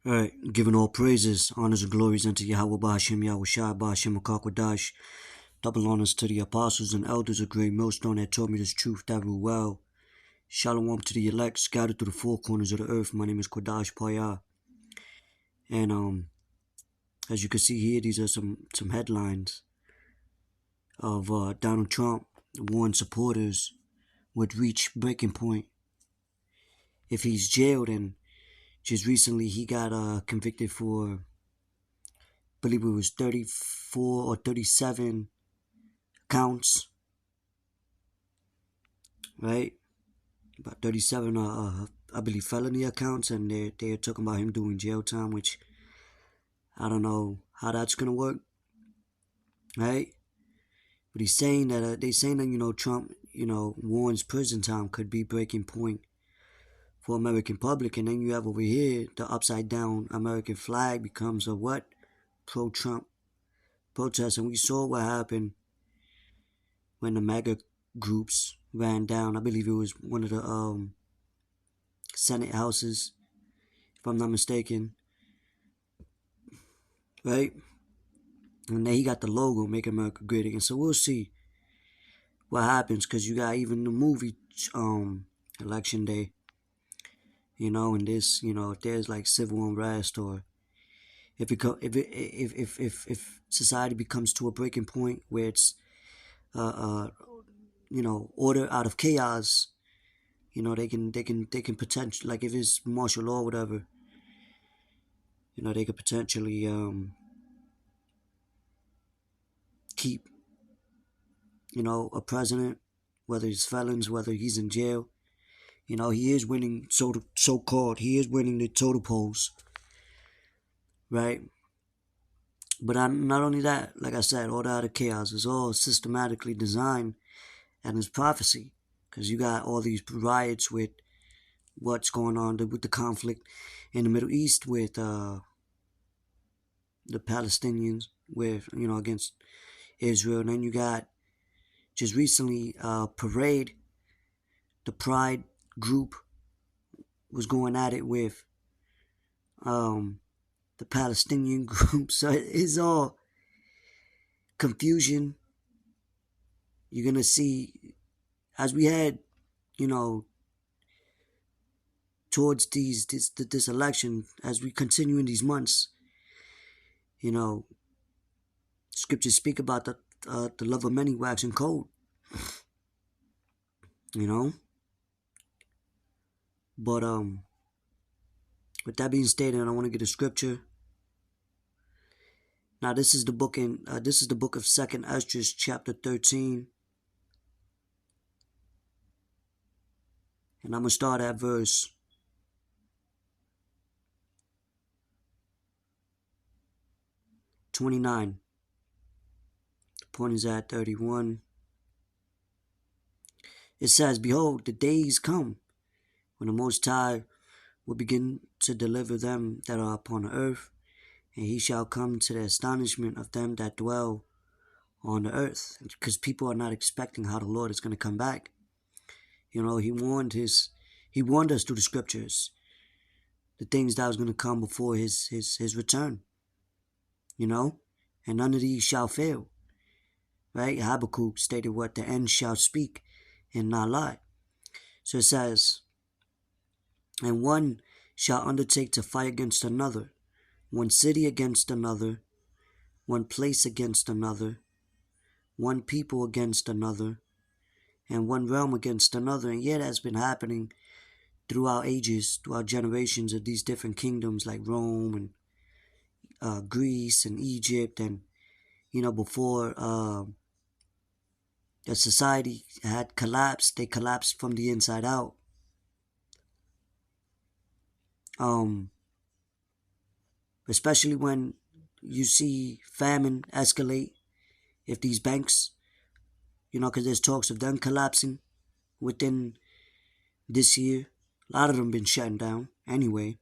Alright, giving all praises, honors, and glories unto Yahweh Ba'ashem, Yahweh Shai Ba'ashem, Akakwadash. Double honors to the apostles and elders of Great Millstone that taught me this truth that rule well. Shalom to the elect scattered through the four corners of the earth. My name is Kodash Paya. And as you can see here, these are some headlines of Donald Trump warned supporters would reach breaking point if he's jailed. And just recently he got convicted for, I believe it was 34 or 37 counts, right? About 37, I believe, felony accounts, and they're talking about him doing jail time, which I don't know how that's gonna work, right? But he's saying that they saying that Trump warns prison time could be breaking point for American public, and then you have over here the upside down American flag becomes a what? Pro-Trump protest, and we saw what happened when the MAGA groups ran down. I believe it was one of the Senate houses, if I'm not mistaken, right? And then he got the logo "Make America Great Again." So we'll see what happens, because you got even the movie Election Day, and this, if there's like civil unrest, or if society becomes to a breaking point where it's order out of chaos, they can potentially, like if it's martial law or whatever, they could potentially keep a president, whether he's felons, whether he's in jail. He is winning, so-called, he is winning the total polls, right? But not only that, like I said, order out of chaos is all systematically designed, and it's prophecy, because you got all these riots with what's going on with the conflict in the Middle East with the Palestinians, with against Israel. And then you got just recently parade, the Pride group was going at it with the Palestinian group. So it's all confusion. You're gonna see, as we head towards this election, as we continue in these months, scriptures speak about the love of many waxing cold, but with that being stated, I want to get a scripture. Now this is the book of 2nd Esdras chapter 13, and I'm gonna start at verse 29. The point is at 31. It says, "Behold, the days come when the Most High will begin to deliver them that are upon the earth, and he shall come to the astonishment of them that dwell on the earth." Because people are not expecting how the Lord is going to come back. He warned us through the scriptures the things that was going to come before his return. And none of these shall fail. Right? Habakkuk stated what? The end shall speak and not lie. So it says, "And one shall undertake to fight against another, one city against another, one place against another, one people against another, and one realm against another." And yet that's been happening throughout ages, throughout generations of these different kingdoms like Rome and Greece and Egypt, and before the society had collapsed, they collapsed from the inside out. Especially when you see famine escalate, if these banks, because there's talks of them collapsing within this year. A lot of them been shutting down anyway.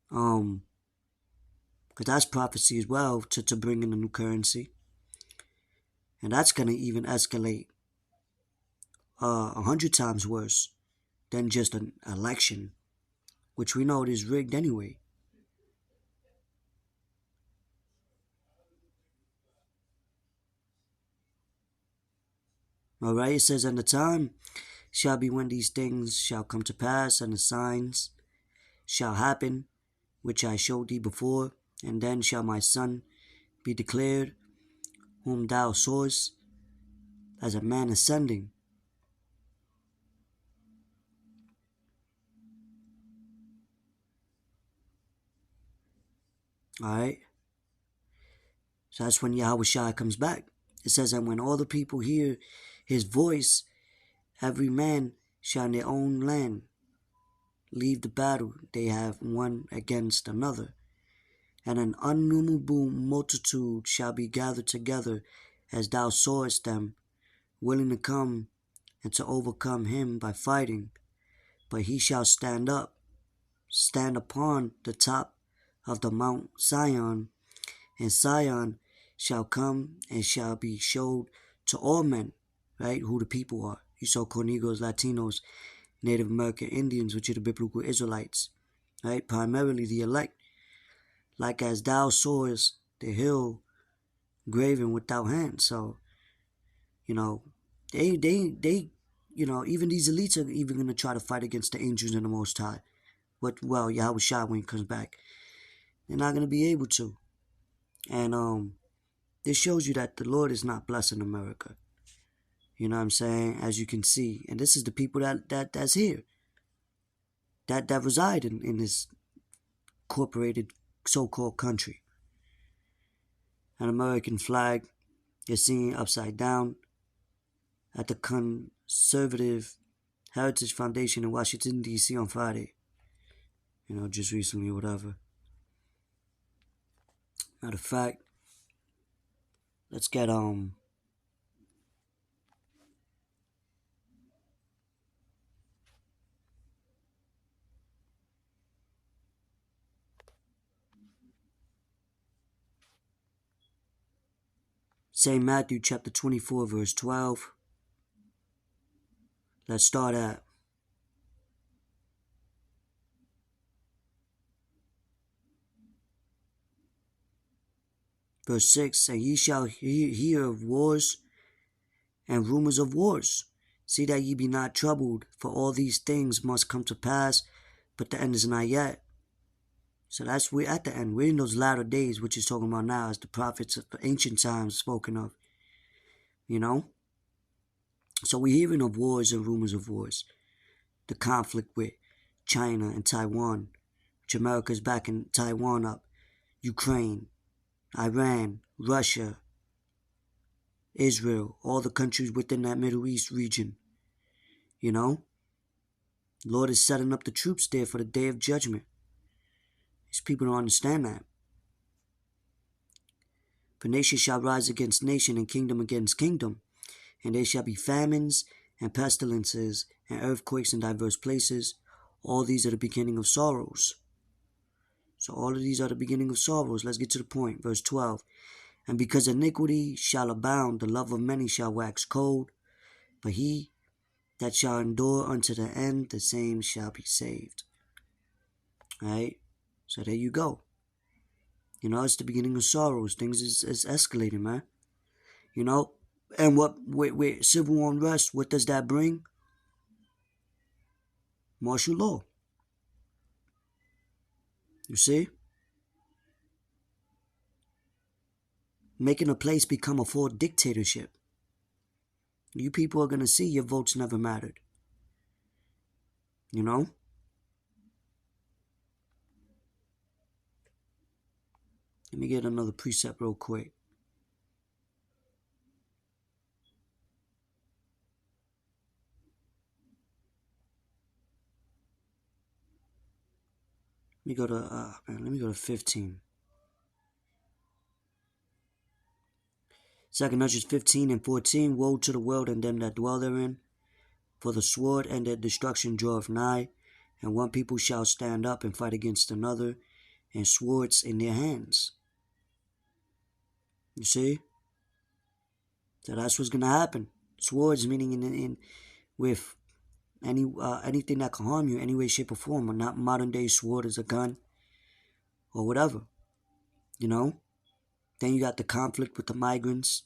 Because that's prophecy as well, to bring in a new currency. And that's going to even escalate 100 times worse than just an election, which we know it is rigged anyway. Alright, it says, and the time shall be when these things shall come to pass, and the signs shall happen, which I showed thee before, and then shall my son be declared, whom thou sawest, as a man ascending. Alright? So that's when Yahushua comes back. It says, and when all the people hear his voice, every man shall in their own land leave the battle they have one against another. And an innumerable multitude shall be gathered together, as thou sawest them, willing to come and to overcome him by fighting. But he shall stand upon the top of the Mount Zion, and Zion shall come and shall be showed to all men, right, who the people are. You saw Conegros, Latinos, Native American Indians, which are the biblical Israelites, right, primarily the elect. Like as thou sawest the hill graven without hands. So, they, even these elites are even going to try to fight against the angels and the Most High. But, well, Yahushua, when he comes back, they're not going to be able to. And this shows you that the Lord is not blessing America. You know what I'm saying? As you can see. And this is the people that's here. That reside in this incorporated so-called country. An American flag is seen upside down at the Conservative Heritage Foundation in Washington, D.C. on Friday. Just recently or whatever. Matter of fact, let's get St. Matthew chapter 24, verse 12. Let's start at verse 6. And ye shall hear of wars and rumors of wars. See that ye be not troubled, for all these things must come to pass, but the end is not yet. So we're at the end. We're in those latter days, which is talking about now, as the prophets of ancient times spoken of. So we're hearing of wars and rumors of wars. The conflict with China and Taiwan, which America's backing Taiwan up. Ukraine, Iran, Russia, Israel, all the countries within that Middle East region. Lord is setting up the troops there for the day of judgment. These people don't understand that. For nation shall rise against nation, and kingdom against kingdom. And there shall be famines and pestilences and earthquakes in diverse places. All these are the beginning of sorrows. So all of these are the beginning of sorrows. Let's get to the point. Verse 12. And because iniquity shall abound, the love of many shall wax cold. But he that shall endure unto the end, the same shall be saved. Alright? So there you go. It's the beginning of sorrows. Things is escalating, man. And what with civil unrest, what does that bring? Martial law. You see? Making a place become a full dictatorship. You people are going to see your votes never mattered. Let me get another precept real quick. Let me go to 15. 2 Nudges 15 and 14. Woe to the world and them that dwell therein, for the sword and their destruction draweth nigh, and one people shall stand up and fight against another, and swords in their hands. You see? So that's what's gonna happen. Swords meaning in with anything that can harm you in any way, shape, or form, or not modern day sword as a gun or whatever. Then you got the conflict with the migrants,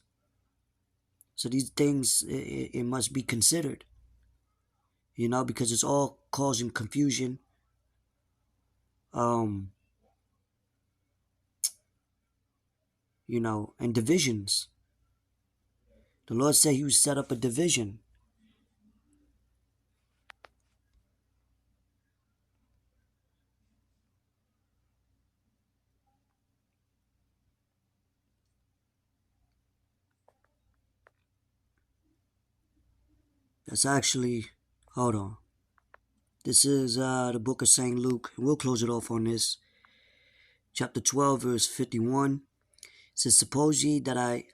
So these things, it must be considered, because it's all causing confusion, and divisions. The Lord said he would set up a division. That's actually, hold on. This is the book of St. Luke. We'll close it off on this. Chapter 12, verse 51. It says, suppose ye that I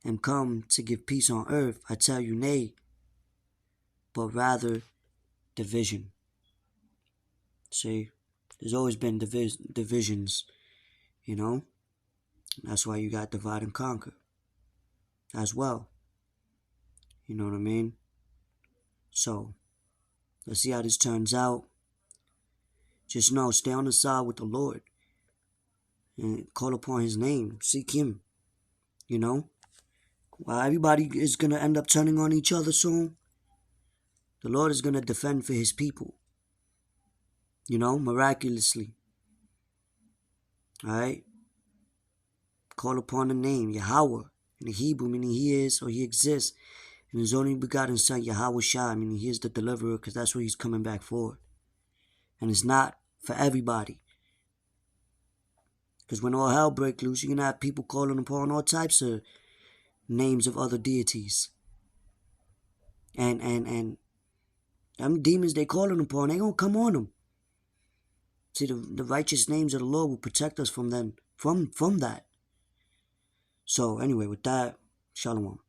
am come to give peace on earth, I tell you nay, but rather division. See, there's always been divisions, That's why you got divide and conquer as well. You know what I mean? So, let's see how this turns out. Just know, stay on the side with the Lord. And call upon his name. Seek him. While everybody is going to end up turning on each other soon, the Lord is going to defend for his people. Miraculously. Alright? Call upon the name, Yahweh. In the Hebrew, meaning he is or he exists. And his only begotten son, Yahweh Shai, meaning he is the deliverer, because that's what he's coming back for. And it's not for everybody. Because when all hell breaks loose, you're going to have people calling upon all types of names of other deities. And them demons they calling upon, they going to come on them. See, the righteous names of the Lord will protect us from them, from that. So, anyway, with that, Shalom.